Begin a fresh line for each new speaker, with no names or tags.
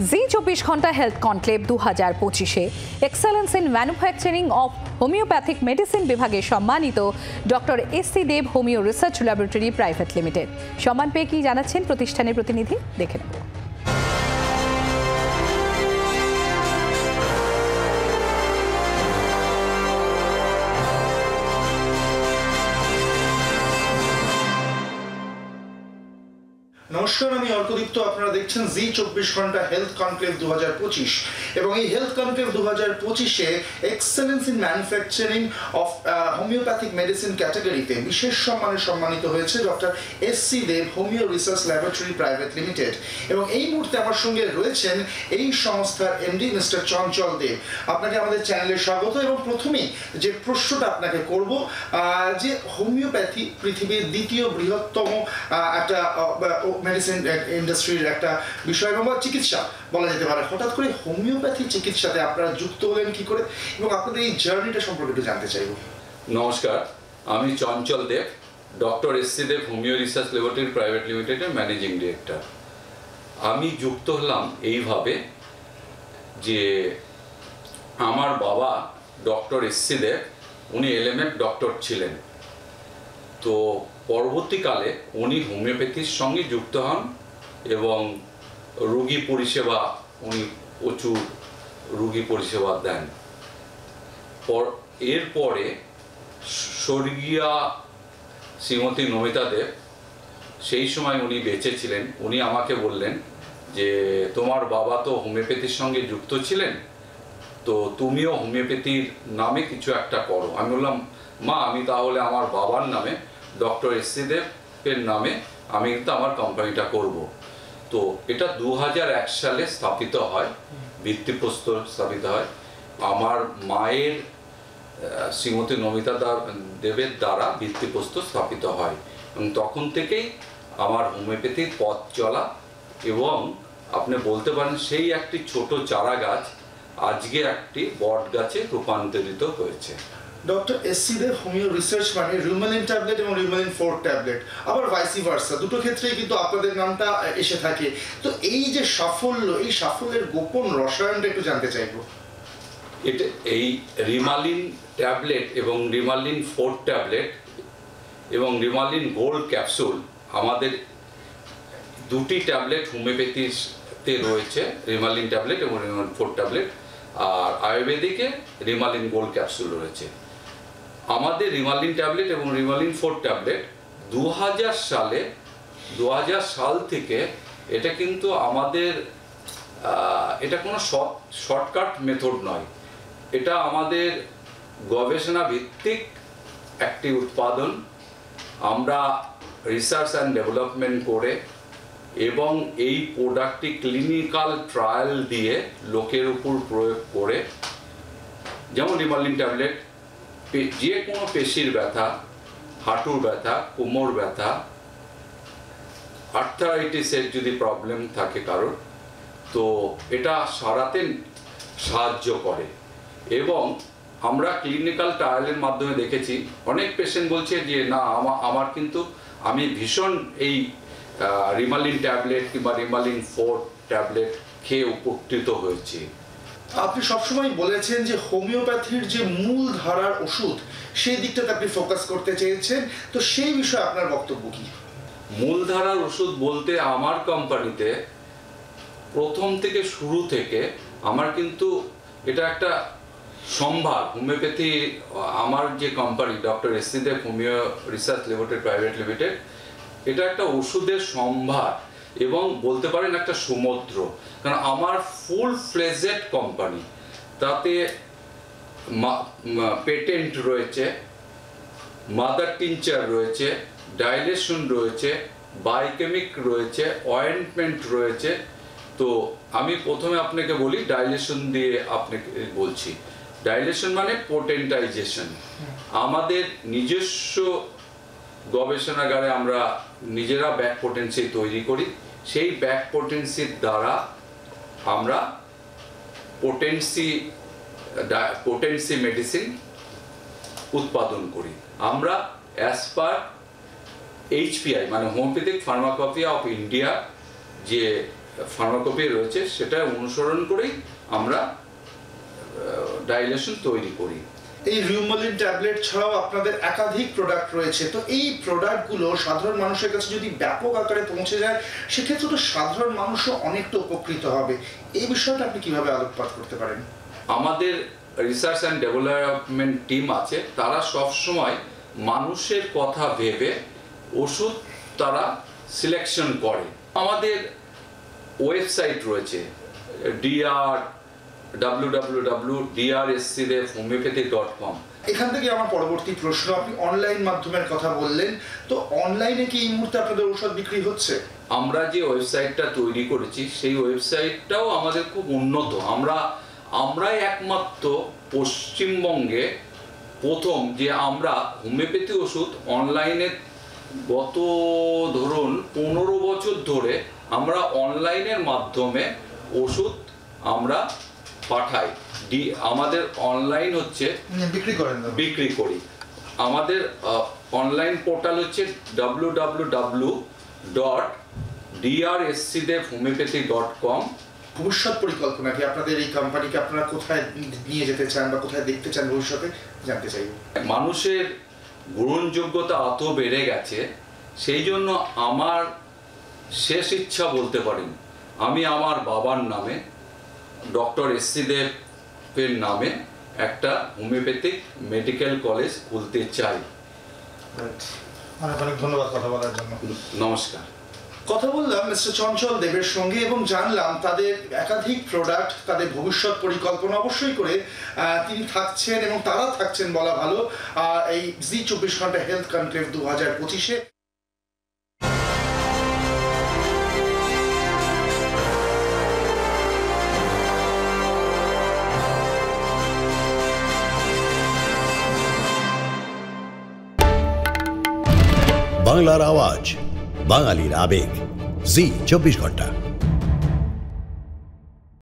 জি 24 Ghanta health conclave 2025-এ excellence in manufacturing of homeopathic medicine বিভাগে সম্মানিত doctor S C. Deb homeo research laboratory private limited. সম্মান পেয়ে কি জানাচ্ছেন প্রতিষ্ঠানের প্রতিনিধি, দেখে নেব।
নমস্কার, আমি অর্কদীপ্ত। আপনারা দেখছেন জি 24 ঘন্টা হেলথ কনক্লেভ 2025 এবং এই হেলথ কনক্লেভ 2025-এ excellence in manufacturing of homeopathic medicine ক্যাটাগরিতে বিশেষ সম্মানে সম্মানিত হয়েছে doctor S C. Deb homeo research laboratory private limited. এবং এই মুহূর্তে আমার সঙ্গে রয়েছেন এই সংস্থার এমডি মিস্টার চঞ্চল দেব। আপনাকে আমাদের চ্যানেলে স্বাগত। এবং প্রথমেই যে প্রশ্নটা আপনাকে করব, যে হোমিওপ্যাথি পৃথিবীর দ্বিতীয় বৃহত্তম একটা মেডিসিন ইন্ডাস্ট্রির একটা বিষয় এবং চিকিৎসা বলা যেতে পারে। হঠাৎ করে হোমিওপ্যাথি চিকিৎসাতে আপনারা যুক্ত হলেন কি করে, এবং আপনাদের এই জার্নিটা সম্পর্কে একটু জানতে চাইব।
নমস্কার, আমি চঞ্চল দেব, doctor S C. Deb homeo research laboratory private লিমিটেডের ম্যানেজিং ডিরেক্টর। আমি যুক্ত হলাম এইভাবে যে আমার বাবা ডক্টর এস.সি. দেব, উনি এলএমএফ ডক্টর ছিলেন। তো পরবর্তীকালে উনি হোমিওপ্যাথির সঙ্গে যুক্ত হন এবং রোগী পরিষেবা, উনি প্রচুর রোগী পরিষেবা দেন। এরপরে স্বর্গীয়া শ্রীমতী নমিতা দেব, সেই সময় উনি বেঁচে ছিলেন, উনি আমাকে বললেন যে তোমার বাবা তো হোমিওপ্যাথির সঙ্গে যুক্ত ছিলেন, তো তুমিও হোমিওপ্যাথির নামে কিছু একটা করো। আমি বললাম, মা, আমি তাহলে আমার বাবার নামে ডক্টর এস.সি. দেবের নামে আমি কিন্তু আমার কোম্পানিটা করব। তো এটা 2001 সালে স্থাপিত হয়, ভিত্তিপ্রস্তর স্থাপিত হয় আমার মায়ের শ্রীমতী নমিতা দেবের দ্বারা ভিত্তিপ্রস্তর স্থাপিত হয়। এবং তখন থেকেই আমার হোমিওপ্যাথির পথ চলা, এবং আপনি বলতে পারেন সেই একটি ছোট চারা গাছ আজকে একটি বট গাছে রূপান্তরিত হয়েছে।
Doctor S C. Deb homeo research মানে রিউমালিন ট্যাবলেট এবং রিউমালিন 4 ট্যাবলেট, আবার ভাইসি ভার্সা, দুটো ক্ষেত্রেই কিন্তু আপনাদের নামটা এসে থাকে। তো এই যে সাফল্য, এই সাফল্যের গোপন রসায়নটা একটু জানতে চাইব।
এটা এই রিমালিন ট্যাবলেট এবং রিমালিন 4 ট্যাবলেট এবং রিমালিন গোল্ড ক্যাপসুল, আমাদের দুটি ট্যাবলেট হোমিওপ্যাথিতে রয়েছে, রিমালিন ট্যাবলেট এবং রিমালিন 4 ট্যাবলেট, আর আয়ুর্বেদিকে রিমালিন গোল্ড ক্যাপসুল রয়েছে। আমাদের রিমালিন ট্যাবলেট এবং রিমালিন 4 ট্যাবলেট 2000 সাল থেকে এটা কিন্তু আমাদের এটা কোনো শর্টকাট মেথড নয়, এটা আমাদের গবেষণা ভিত্তিক একটি উৎপাদন। আমরা রিসার্চ অ্যান্ড ডেভেলপমেন্ট করে এবং এই প্রোডাক্টটি ক্লিনিক্যাল ট্রায়াল দিয়ে লোকের উপর প্রয়োগ করে, যেমন রিমালিন ট্যাবলেট যে কোনো পেশির ব্যথা, হাঁটুর ব্যথা, কোমর ব্যথা, আর্থারাইটিসের যদি প্রবলেম থাকে কারোর, তো এটা সারাতে সাহায্য করে। এবং আমরা ক্লিনিক্যাল ট্রায়ালের মাধ্যমে দেখেছি অনেক পেশেন্ট বলছে যে না, আমার কিন্তু আমি ভীষণ এই রিমালিন ট্যাবলেট কিংবা রিমালিন 4 ট্যাবলেট খেয়ে উপকৃত হয়েছি।
আপনি সবসময় বলেছেন যে হোমিওপ্যাথির যে মূল ধারার ওষুধ, সেই দিকটাতে আপনি ফোকাস করতে চেয়েছেন, তো সেই বিষয়ে আপনার বক্তব্য কি?
মূলধারার ওষুধ বলতে আমার কোম্পানিতে প্রথম থেকে শুরু থেকে আমার কিন্তু এটা একটা সম্ভার। হোমিওপ্যাথি, আমার যে company doctor S C. Deb homeo research laboratory private limited, এটা একটা ওষুধের সম্ভার এবং বলতে পারেন একটা সমুদ্র। কারণ আমার ফুল ফ্লেজেড কোম্পানি, তাতে পেটেন্ট রয়েছে, মাদার টিনচার রয়েছে, ডাইলেশন রয়েছে, বায়োকেমিক রয়েছে, অয়েন্টমেন্ট রয়েছে। তো আমি প্রথমে আপনাকে বলি, ডাইলেশন দিয়ে আপনাকে বলছি। ডাইলেশন মানে পোটেন্টাইজেশন। আমাদের নিজস্ব গবেষণাগারে আমরা নিজেরা ব্যাক পোটেন্সি তৈরি করি, সেই ব্যাক পোটেন্সির দ্বারা আমরা পোটেন্সি মেডিসিন উৎপাদন করি। আমরা অ্যাজ পার HPI মানে হোমিওপ্যাথিক ফার্মাকোপিয়া অফ ইন্ডিয়া যে ফার্মাকপি রয়েছে সেটা অনুসরণ করেই আমরা ডাইলেশন তৈরি করি।
এই রিউমোলিন ট্যাবলেট ছাড়াও আপনাদের একাধিক প্রোডাক্ট রয়েছে, তো এই প্রোডাক্টগুলো সাধারণ মানুষের কাছে যদি ব্যাপক আকারে পৌঁছে যায় সেক্ষেত্রে তো সাধারণ মানুষও অনেকটা উপকৃত হবে। এই বিষয়টা আপনি কিভাবে আলোকপাত করতে পারেন?
আমাদের রিসার্চ অ্যান্ড ডেভেলপমেন্ট টিম আছে, তারা সবসময় মানুষের কথা ভেবে ওষুধ তারা সিলেকশন করে। আমাদের ওয়েবসাইট রয়েছে www.drScDevHomeopathy.com।
এখান থেকে আমার পরবর্তী প্রশ্ন, আপনি অনলাইন মাধ্যমের কথা বললেন, তো অনলাইনে কি এই মুহূর্তে আপনাদের ঔষধ বিক্রি হচ্ছে?
আমরা যে ওয়েবসাইটটা তৈরি করেছি সেই ওয়েবসাইটটাও আমাদের খুব উন্নত। আমরাই একমাত্র পশ্চিমবঙ্গে প্রথম যে আমরা হোমিওপ্যাথি ওষুধ অনলাইনে গত ধরুন 15 বছর ধরে আমরা অনলাইনের মাধ্যমে ওষুধ আমরা পাঠাই। আমাদের অনলাইন হচ্ছে বিক্রি করি। আমাদের অনলাইন পোর্টাল হচ্ছে www.drScDevHomeopathy.com।
ভবিষ্যৎ পরিকল্পনা কি আপনাদের এই কোম্পানিকে, আপনারা কোথায় নিয়ে যেতে চান বা কোথায় দেখতে চান ভবিষ্যতে, জানতে চাইব।
মানুষের গ্রহণযোগ্যতা এত বেড়ে গেছে, সেই জন্য আমার শেষ ইচ্ছা বলতে পারেন, আমি আমার বাবার নামে ডক্টর এসসি দেবের নামে একটা হোমিওপ্যাথিক মেডিকেল কলেজ খুলতে চাই।
অনেক অনেক ধন্যবাদ কথা বলার জন্য।
নমস্কার।
কথা বললাম মিস্টার চঞ্চল দেবের সঙ্গে এবং জানলাম তাদের একাধিক প্রোডাক্ট, তাদের ভবিষ্যৎ পরিকল্পনা অবশ্যই করে তিনি থাকছেন এবং তারা থাকছেন বলা ভালো এই জি 24 ঘন্টা হেলথ কনক্লেভ 2025-এ।
বাংলার আওয়াজ, বাঙালির আবেগ, জি 24 ঘন্টা।